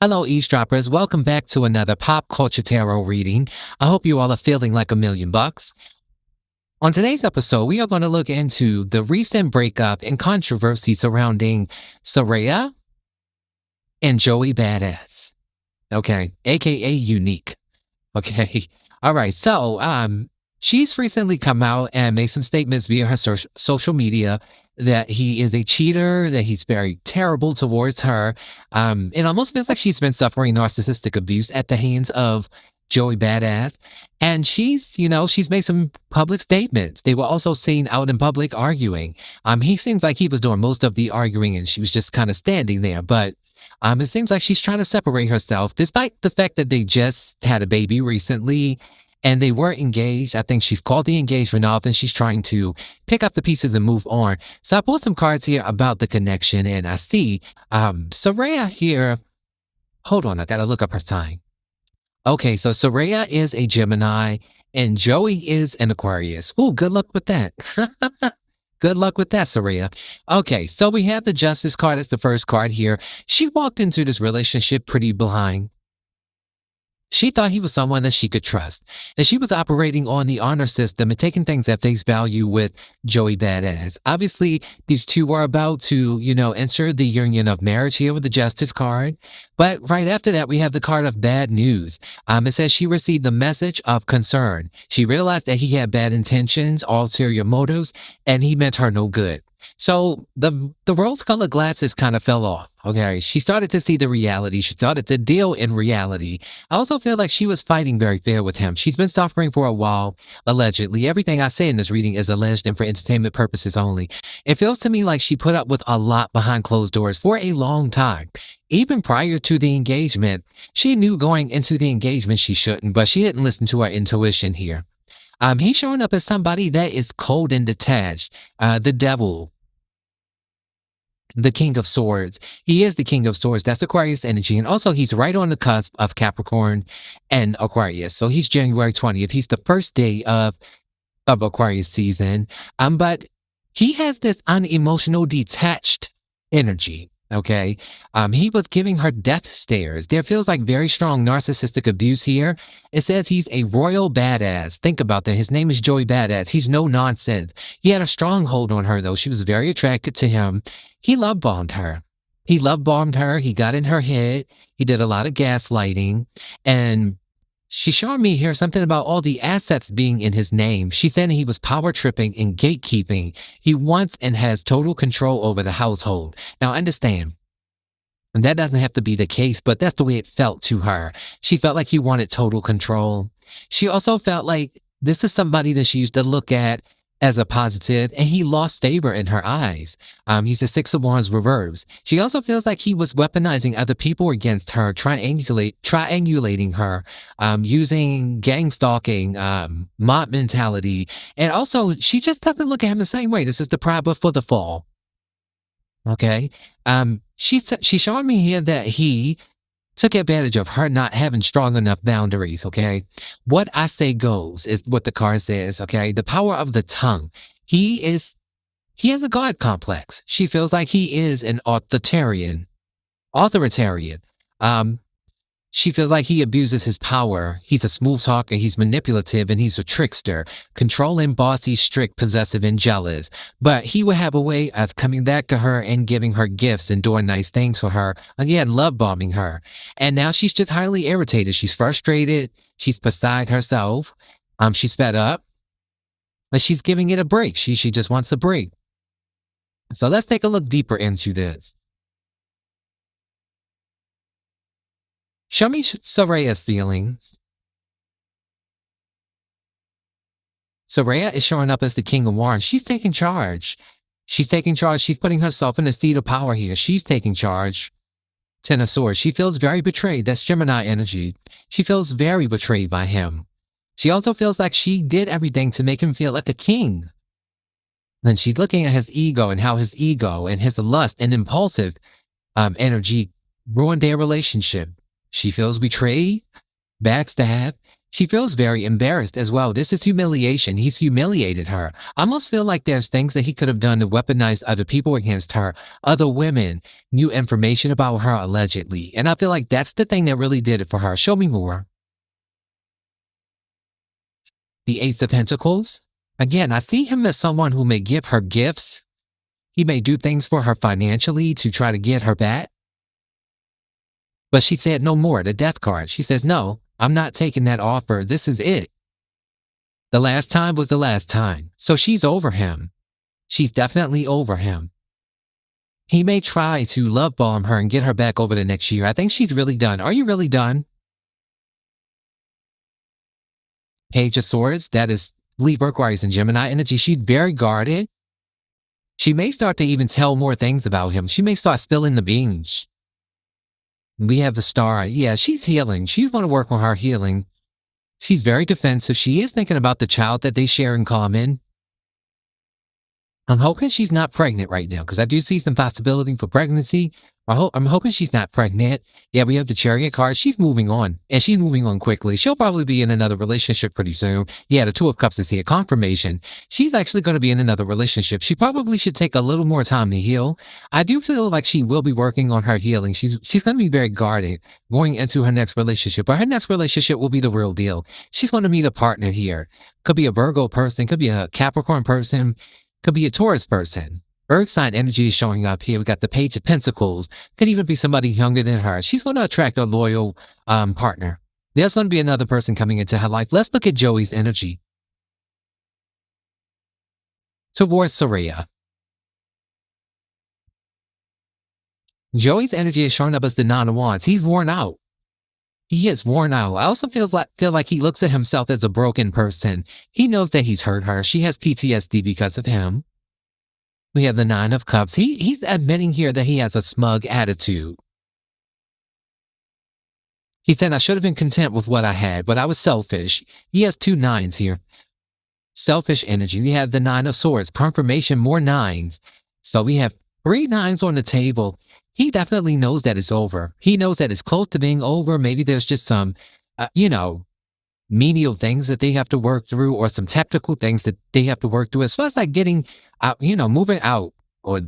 Hello, eavesdroppers. Welcome back to another pop culture tarot reading. I hope you all are feeling like $1,000,000. On today's episode, we are going to look into the recent breakup and controversy surrounding Serayah and Joey Badass. Okay, aka Unique. Okay. All right. She's recently come out and made some statements via her social media that he is a cheater, that he's very terrible towards her. It almost feels like she's been suffering narcissistic abuse at the hands of Joey Badass. And she's made some public statements. They were also seen out in public arguing. He seems like he was doing most of the arguing and she was just kind of standing there. But it seems like she's trying to separate herself, despite the fact that they just had a baby recently and they were engaged. I think she's called the engagement off and she's trying to pick up the pieces and move on. So I pulled some cards here about the connection and I see Serayah here. Hold on, I gotta look up her sign. Okay, so Serayah is a Gemini and Joey is an Aquarius. Ooh, good luck with that. Good luck with that, Serayah. Okay, so we have the Justice card as the first card here. She walked into this relationship pretty blind. She thought he was someone that she could trust, and she was operating on the honor system and taking things at face value with Joey Badass. Obviously, these two were about to, enter the union of marriage here with the Justice card. But right after that, we have the card of bad news. It says she received the message of concern. She realized that he had bad intentions, ulterior motives, and he meant her no good. So the rose-colored glasses kind of fell off. Okay, she started to see the reality. She started to deal in reality. I also feel like she was fighting very fair with him. She's been suffering for a while, allegedly. Everything I say in this reading is alleged and for entertainment purposes only. It feels to me like she put up with a lot behind closed doors for a long time. Even prior to the engagement, she knew going into the engagement she shouldn't, but she didn't listen to her intuition here. He's showing up as somebody that is cold and detached. The devil. The King of Swords. He is the King of Swords. That's Aquarius energy. And also he's right on the cusp of Capricorn and Aquarius. So he's January 20th. He's the first day of Aquarius season. But he has this unemotional, detached energy. Okay. He was giving her death stares. There feels like very strong narcissistic abuse here. It says he's a royal badass. Think about that. His name is Joey Badass. He's no nonsense. He had a strong hold on her though. She was very attracted to him. He love bombed her. He got in her head. He did a lot of gaslighting. And she's showing me here something about all the assets being in his name. She said he was power tripping and gatekeeping. He wants and has total control over the household. Now understand, and that doesn't have to be the case, but that's the way it felt to her. She felt like he wanted total control. She also felt like this is somebody that she used to look at as a positive, and he lost favor in her eyes. He's a Six of Wands reverse. She also feels like he was weaponizing other people against her, triangulating her, using gang stalking, mob mentality. And also, she just doesn't look at him the same way. This is the pride before the fall. Okay? She's showing me here that he took advantage of her not having strong enough boundaries, okay? What I say goes is what the card says, okay? The power of the tongue. He has a God complex. She feels like he is an authoritarian. She feels like he abuses his power. He's a smooth talker, he's manipulative, and he's a trickster. Controlling, bossy, strict, possessive, and jealous. But he will have a way of coming back to her and giving her gifts and doing nice things for her. Again, love bombing her. And now she's just highly irritated. She's frustrated. She's beside herself. She's fed up. But she's giving it a break. She just wants a break. So let's take a look deeper into this. Show me Serayah's feelings. Serayah is showing up as the King of Wands. She's taking charge. She's putting herself in a seat of power here. She's taking charge. Ten of Swords. She feels very betrayed. That's Gemini energy. She feels very betrayed by him. She also feels like she did everything to make him feel like a king. Then she's looking at his ego and how his ego and his lust and impulsive energy ruined their relationship. She feels betrayed, backstabbed. She feels very embarrassed as well. This is humiliation. He's humiliated her. I almost feel like there's things that he could have done to weaponize other people against her. Other women knew information about her allegedly. And I feel like that's the thing that really did it for her. Show me more. The Ace of Pentacles. Again, I see him as someone who may give her gifts. He may do things for her financially to try to get her back. But she said no more. The Death card. She says, no, I'm not taking that offer. This is it. The last time was the last time. So she's over him. She's definitely over him. He may try to love bomb her and get her back over the next year. I think she's really done. Are you really done? Page of Swords. That is Libra, Aquarius, and Gemini energy. She's very guarded. She may start to even tell more things about him. She may start spilling the beans. We have the Star. Yeah, she's healing. She's going to work on her healing. She's very defensive. She is thinking about the child that they share in common. I'm hoping she's not pregnant right now because I do see some possibility for pregnancy. I'm hoping she's not pregnant. Yeah, we have the Chariot card. She's moving on, and she's moving on quickly. She'll probably be in another relationship pretty soon. Yeah, the Two of Cups is here. Confirmation. She's actually going to be in another relationship. She probably should take a little more time to heal. I do feel like she will be working on her healing. She's going to be very guarded going into her next relationship, but her next relationship will be the real deal. She's going to meet a partner here. Could be a Virgo person, could be a Capricorn person, could be a Taurus person. Earth sign energy is showing up here. We got the Page of Pentacles. Could even be somebody younger than her. She's going to attract a loyal partner. There's going to be another person coming into her life. Let's look at Joey's energy. Towards Serayah. Joey's energy is showing up as the Nine of Wands. He's worn out. He is worn out. I also feel like he looks at himself as a broken person. He knows that he's hurt her. She has PTSD because of him. We have the Nine of Cups. He's admitting here that he has a smug attitude. He said, I should have been content with what I had, but I was selfish. He has two nines here. Selfish energy. We have the Nine of Swords. Confirmation, more nines. So we have 3 nines on the table. He definitely knows that it's over. He knows that it's close to being over. Maybe there's just some, menial things that they have to work through or some technical things that they have to work through as far as like getting out, moving out or,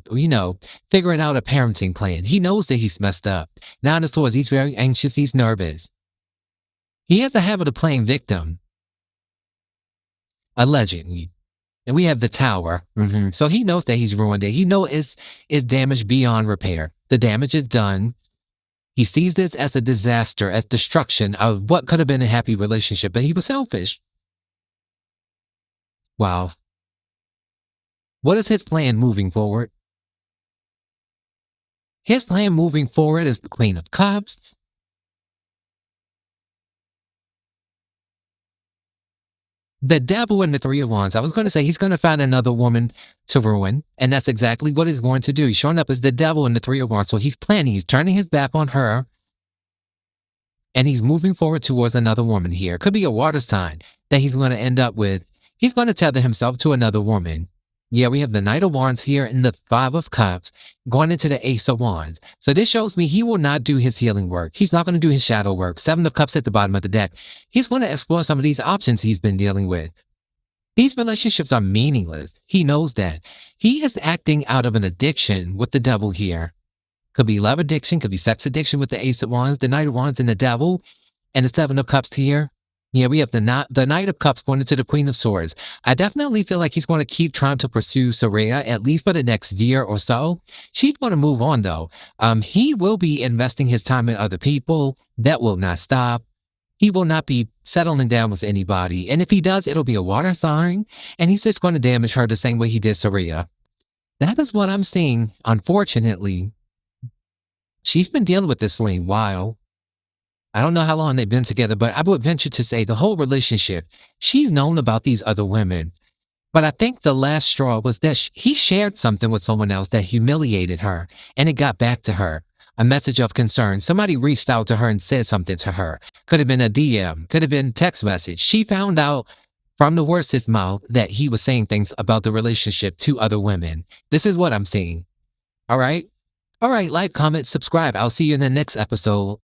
figuring out a parenting plan. He knows that he's messed up. Now in the Swords, he's very anxious. He's nervous. He has a habit of playing victim. Allegedly. And we have the Tower. So he knows that he's ruined it. He knows it's damaged beyond repair. The damage is done. He sees this as a disaster, as destruction of what could have been a happy relationship, but he was selfish. Wow. What is his plan moving forward? His plan moving forward is the Queen of Cups. The Devil and the Three of Wands. I was going to say he's going to find another woman to ruin, and that's exactly what he's going to do. He's showing up as the Devil and the Three of Wands, so he's planning. He's turning his back on her, and he's moving forward towards another woman here. Could be a water sign that he's going to end up with. He's going to tether himself to another woman. Yeah, we have the Knight of Wands here and the Five of Cups going into the Ace of Wands. So this shows me he will not do his healing work. He's not going to do his shadow work. Seven of Cups at the bottom of the deck. He's going to explore some of these options he's been dealing with. These relationships are meaningless. He knows that. He is acting out of an addiction with the Devil here. Could be love addiction, could be sex addiction with the Ace of Wands, the Knight of Wands, and the Devil, and the Seven of Cups here. Yeah, we have the Knight of Cups going into the Queen of Swords. I definitely feel like he's going to keep trying to pursue Serayah, at least for the next year or so. She's going to move on, though. He will be investing his time in other people. That will not stop. He will not be settling down with anybody. And if he does, it'll be a water sign. And he's just going to damage her the same way he did Serayah. That is what I'm seeing, unfortunately. She's been dealing with this for a while. I don't know how long they've been together, but I would venture to say the whole relationship, she's known about these other women. But I think the last straw was that he shared something with someone else that humiliated her, and it got back to her. A message of concern. Somebody reached out to her and said something to her. Could have been a DM, could have been text message. She found out from the horse's mouth that he was saying things about the relationship to other women. This is what I'm seeing. All right? All right, like, comment, subscribe. I'll see you in the next episode.